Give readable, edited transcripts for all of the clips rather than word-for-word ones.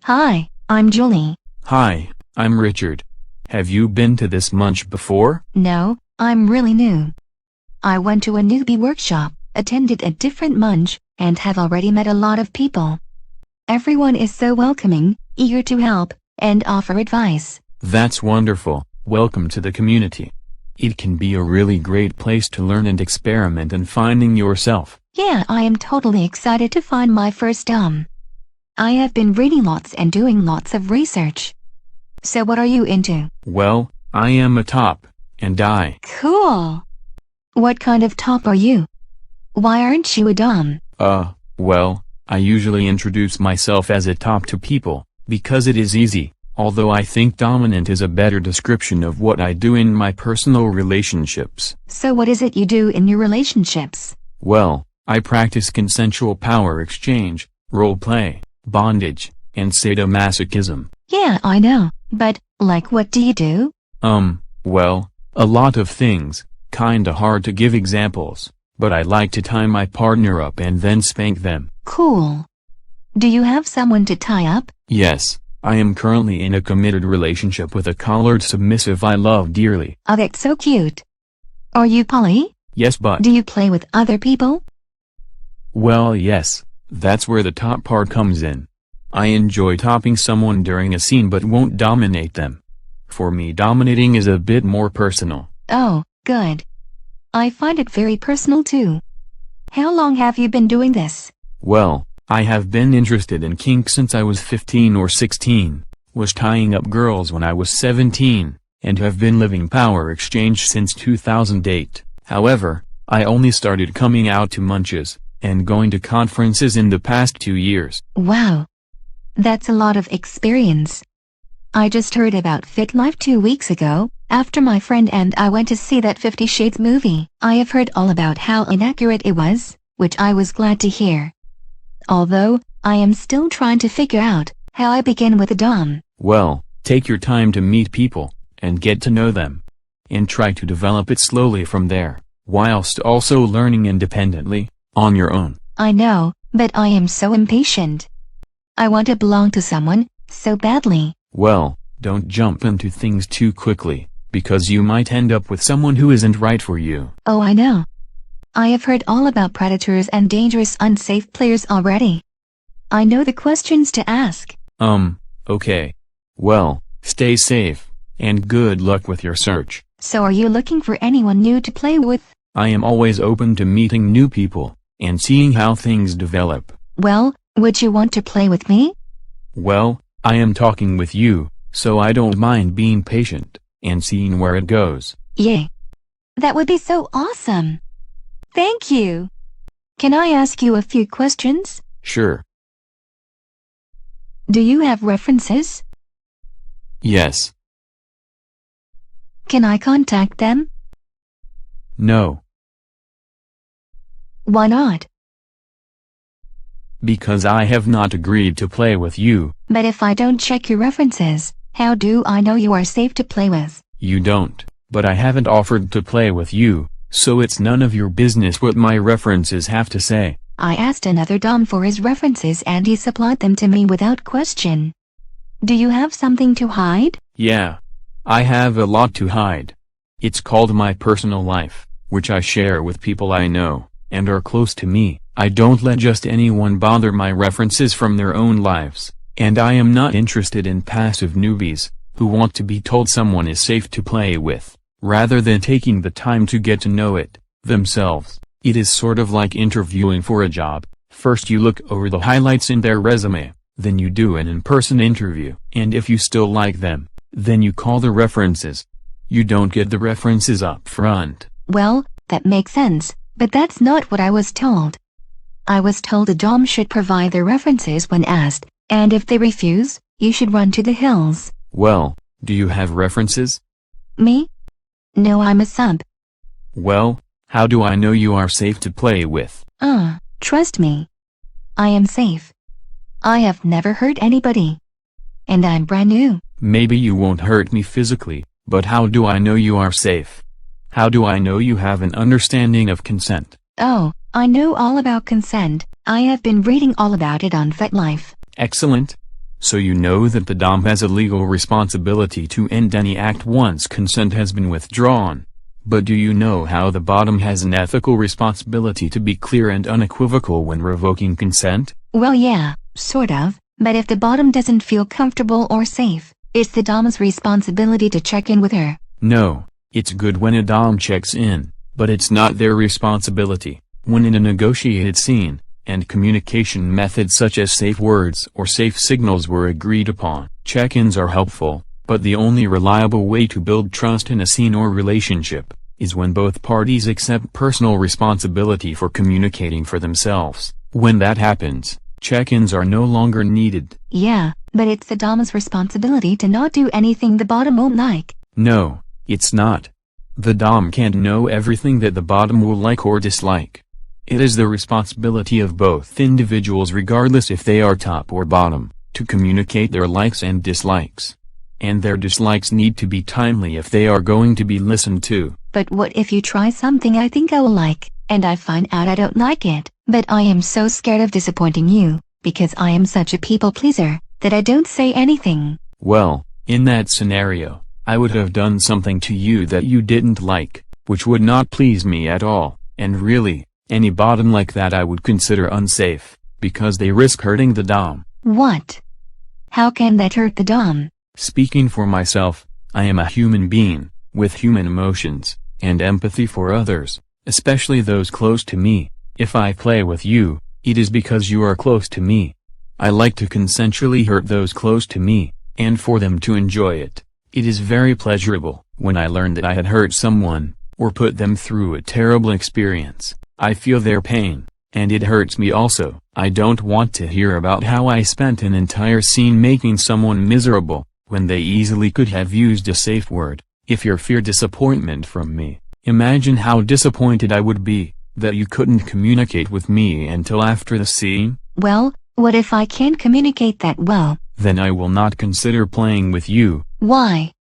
Hi, I'm Julie. Hi, I'm Richard. Have you been to this Munch before? No, I'm really new. I went to a newbie workshop, attended a different Munch, and have already met a lot of people. Everyone is so welcoming, eager to help, and offer advice. That's wonderful. Welcome to the community. It can be a really great place to learn and experiment in finding yourself. Yeah, I am totally excited to find my first I have been reading lots and doing lots of research. So what are you into? Well, I am a top, and I... Cool! What kind of top are you? Why aren't you a dom? Well, I usually introduce myself as a top to people, because it is easy, although I think dominant is a better description of what I do in my personal relationships. So what is it you do in your relationships? Well, I practice consensual power exchange, role play, bondage, and sadomasochism. Yeah, I know, but, like what do you do? Well, a lot of things, kinda hard to give examples, but I like to tie my partner up and then spank them. Cool. Do you have someone to tie up? Yes, I am currently in a committed relationship with a collared submissive I love dearly. Oh, that's so cute. Are you poly? Yes, but... Do you play with other people? Well, yes, that's where the top part comes in. I enjoy topping someone during a scene but won't dominate them. For me, dominating is a bit more personal. Oh, good. I find it very personal too. How long have you been doing this? Well, I have been interested in kink since I was 15 or 16, was tying up girls when I was 17, and have been living power exchange since 2008. However, I only started coming out to Munches and going to conferences in the past 2 years. Wow. That's a lot of experience. I just heard about Fit Life 2 weeks ago, after my friend and I went to see that 50 Shades movie. I have heard all about how inaccurate it was, which I was glad to hear. Although, I am still trying to figure out how I begin with a dom. Well, take your time to meet people, and get to know them. And try to develop it slowly from there, whilst also learning independently, on your own. I know, but I am so impatient. I want to belong to someone, so badly. Well, don't jump into things too quickly, because you might end up with someone who isn't right for you. Oh, I know. I have heard all about predators and dangerous unsafe players already. I know the questions to ask. Okay. Well, stay safe, and good luck with your search. So are you looking for anyone new to play with? I am always open to meeting new people, and seeing how things develop. Well, would you want to play with me? Well, I am talking with you, so I don't mind being patient, and seeing where it goes. Yay. That would be so awesome. Thank you. Can I ask you a few questions? Sure. Do you have references? Yes. Can I contact them? No. Why not? Because I have not agreed to play with you. But if I don't check your references, how do I know you are safe to play with? You don't, but I haven't offered to play with you, so it's none of your business what my references have to say. I asked another dom for his references and he supplied them to me without question. Do you have something to hide? Yeah. I have a lot to hide. It's called my personal life, which I share with people I know, and are close to me. I don't let just anyone bother my references from their own lives, and I am not interested in passive newbies, who want to be told someone is safe to play with, rather than taking the time to get to know it, themselves. It is sort of like interviewing for a job. First you look over the highlights in their resume, then you do an in-person interview, and if you still like them, then you call the references. You don't get the references up front. Well, that makes sense, but that's not what I was told. I was told a dom should provide their references when asked, and if they refuse, you should run to the hills. Well, do you have references? Me? No, I'm a sub. Well, how do I know you are safe to play with? Trust me. I am safe. I have never hurt anybody. And I'm brand new. Maybe you won't hurt me physically, but how do I know you are safe? How do I know you have an understanding of consent? Oh, I know all about consent. I have been reading all about it on FetLife. Excellent. So you know that the dom has a legal responsibility to end any act once consent has been withdrawn. But do you know how the bottom has an ethical responsibility to be clear and unequivocal when revoking consent? Well, yeah, sort of, but if the bottom doesn't feel comfortable or safe, it's the dom's responsibility to check in with her. No, it's good when a dom checks in, but it's not their responsibility. When in a negotiated scene, and communication methods such as safe words or safe signals were agreed upon, check-ins are helpful, but the only reliable way to build trust in a scene or relationship is when both parties accept personal responsibility for communicating for themselves. When that happens, check-ins are no longer needed. Yeah, but it's the dom's responsibility to not do anything the bottom won't like. No, it's not. The dom can't know everything that the bottom will like or dislike. It is the responsibility of both individuals, regardless if they are top or bottom, to communicate their likes and dislikes. And their dislikes need to be timely if they are going to be listened to. But what if you try something I think I will like, and I find out I don't like it, but I am so scared of disappointing you, because I am such a people pleaser, that I don't say anything? Well, in that scenario, I would have done something to you that you didn't like, which would not please me at all, and really, any bottom like that I would consider unsafe, because they risk hurting the dom. What? How can that hurt the dom? Speaking for myself, I am a human being, with human emotions, and empathy for others, especially those close to me. If I play with you, it is because you are close to me. I like to consensually hurt those close to me, and for them to enjoy it. It is very pleasurable. When I learn that I had hurt someone, or put them through a terrible experience, I feel their pain, and it hurts me also. I don't want to hear about how I spent an entire scene making someone miserable, when they easily could have used a safe word. If you fear disappointment from me, imagine how disappointed I would be, that you couldn't communicate with me until after the scene. Well, what if I can't communicate that well? Then I will not consider playing with you. Why?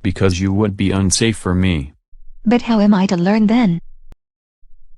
Because you would be unsafe for me. But how am I to learn then?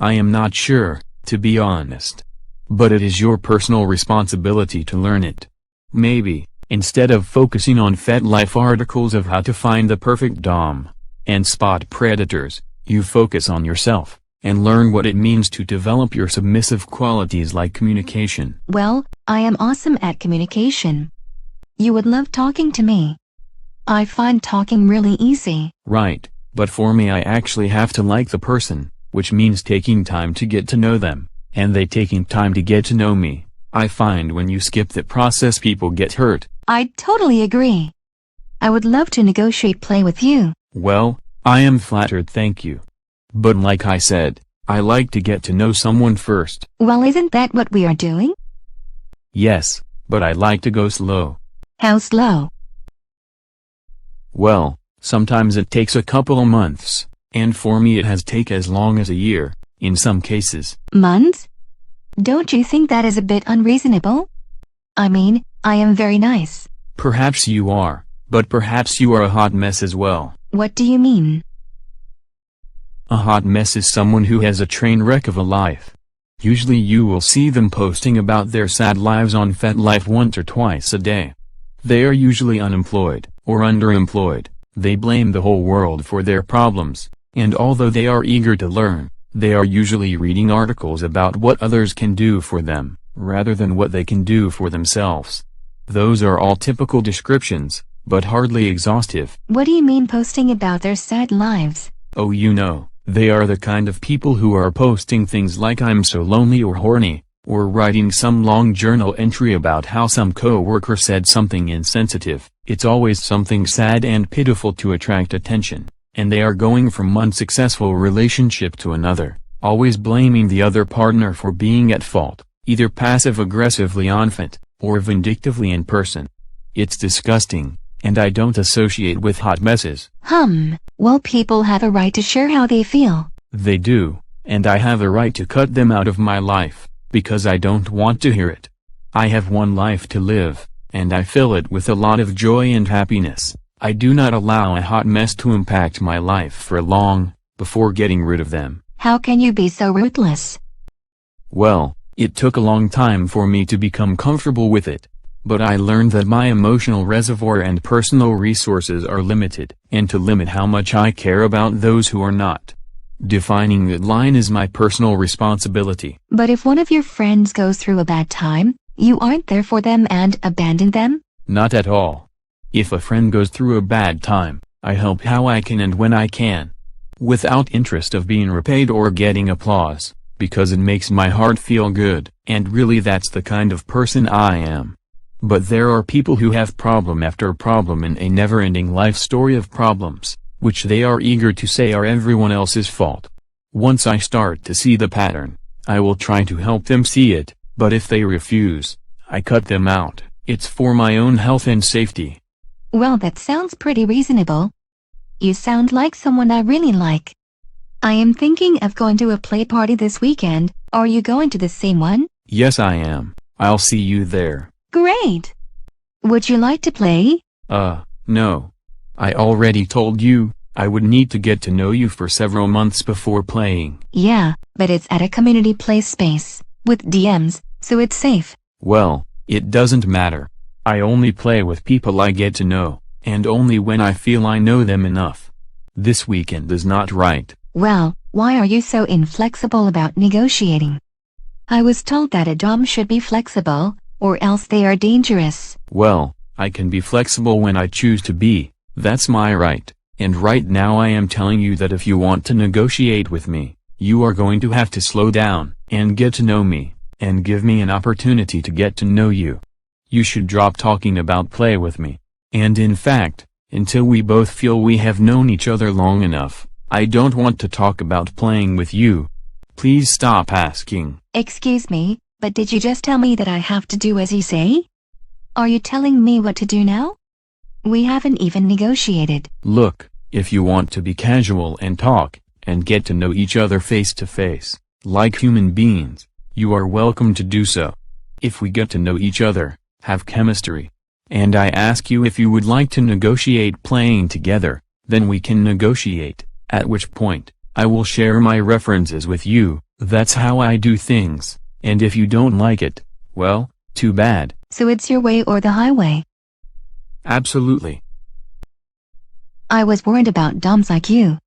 I am not sure, to be honest. But it is your personal responsibility to learn it. Maybe, instead of focusing on FetLife articles of how to find the perfect dom, and spot predators, you focus on yourself, and learn what it means to develop your submissive qualities like communication. Well, I am awesome at communication. You would love talking to me. I find talking really easy. Right, but for me I actually have to like the person, which means taking time to get to know them, and they taking time to get to know me. I find when you skip that process people get hurt. I totally agree. I would love to negotiate play with you. Well, I am flattered, thank you. But like I said, I like to get to know someone first. Well, isn't that what we are doing? Yes, but I like to go slow. How slow? Well, sometimes it takes a couple of months, and for me it has taken as long as a year, in some cases. Months? Don't you think that is a bit unreasonable? I mean, I am very nice. Perhaps you are, but perhaps you are a hot mess as well. What do you mean? A hot mess is someone who has a train wreck of a life. Usually you will see them posting about their sad lives on FetLife once or twice a day. They are usually unemployed, or underemployed. They blame the whole world for their problems, and although they are eager to learn, they are usually reading articles about what others can do for them, rather than what they can do for themselves. Those are all typical descriptions, but hardly exhaustive. What do you mean posting about their sad lives? Oh, you know, they are the kind of people who are posting things like "I'm so lonely" or "horny," or writing some long journal entry about how some co-worker said something insensitive. It's always something sad and pitiful to attract attention, and they are going from one successful relationship to another, always blaming the other partner for being at fault, either passive-aggressively on Fet, or vindictively in person. It's disgusting, and I don't associate with hot messes. Well, people have a right to share how they feel. They do, and I have a right to cut them out of my life, because I don't want to hear it. I have one life to live, and I fill it with a lot of joy and happiness. I do not allow a hot mess to impact my life for long, before getting rid of them. How can you be so ruthless? Well, It took a long time for me to become comfortable with it. But I learned that my emotional reservoir and personal resources are limited, and to limit how much I care about those who are not. Defining that line is my personal responsibility. But if one of your friends goes through a bad time, you aren't there for them and abandon them? Not at all. If a friend goes through a bad time, I help how I can and when I can. Without interest of being repaid or getting applause, because it makes my heart feel good, and really that's the kind of person I am. But there are people who have problem after problem in a never-ending life story of problems, which they are eager to say are everyone else's fault. Once I start to see the pattern, I will try to help them see it, but if they refuse, I cut them out. It's for my own health and safety. Well, that sounds pretty reasonable. You sound like someone I really like. I am thinking of going to a play party this weekend. Are you going to the same one? Yes, I am. I'll see you there. Great! Would you like to play? No. I already told you, I would need to get to know you for several months before playing. Yeah, but it's at a community play space, with DMs, so it's safe. Well, it doesn't matter. I only play with people I get to know, and only when I feel I know them enough. This weekend is not right. Well, why are you so inflexible about negotiating? I was told that a dom should be flexible, or else they are dangerous. Well, I can be flexible when I choose to be, that's my right, and right now I am telling you that if you want to negotiate with me, you are going to have to slow down, and get to know me, and give me an opportunity to get to know you. You should drop talking about play with me, and in fact, until we both feel we have known each other long enough, I don't want to talk about playing with you. Please stop asking. Excuse me, but did you just tell me that I have to do as you say? Are you telling me what to do now? We haven't even negotiated. Look, if you want to be casual and talk, and get to know each other face to face, like human beings, you are welcome to do so. If we get to know each other, have chemistry, and I ask you if you would like to negotiate playing together, then we can negotiate, at which point, I will share my references with you. That's how I do things, and if you don't like it, well, too bad. So it's your way or the highway? Absolutely. I was worried about doms like you.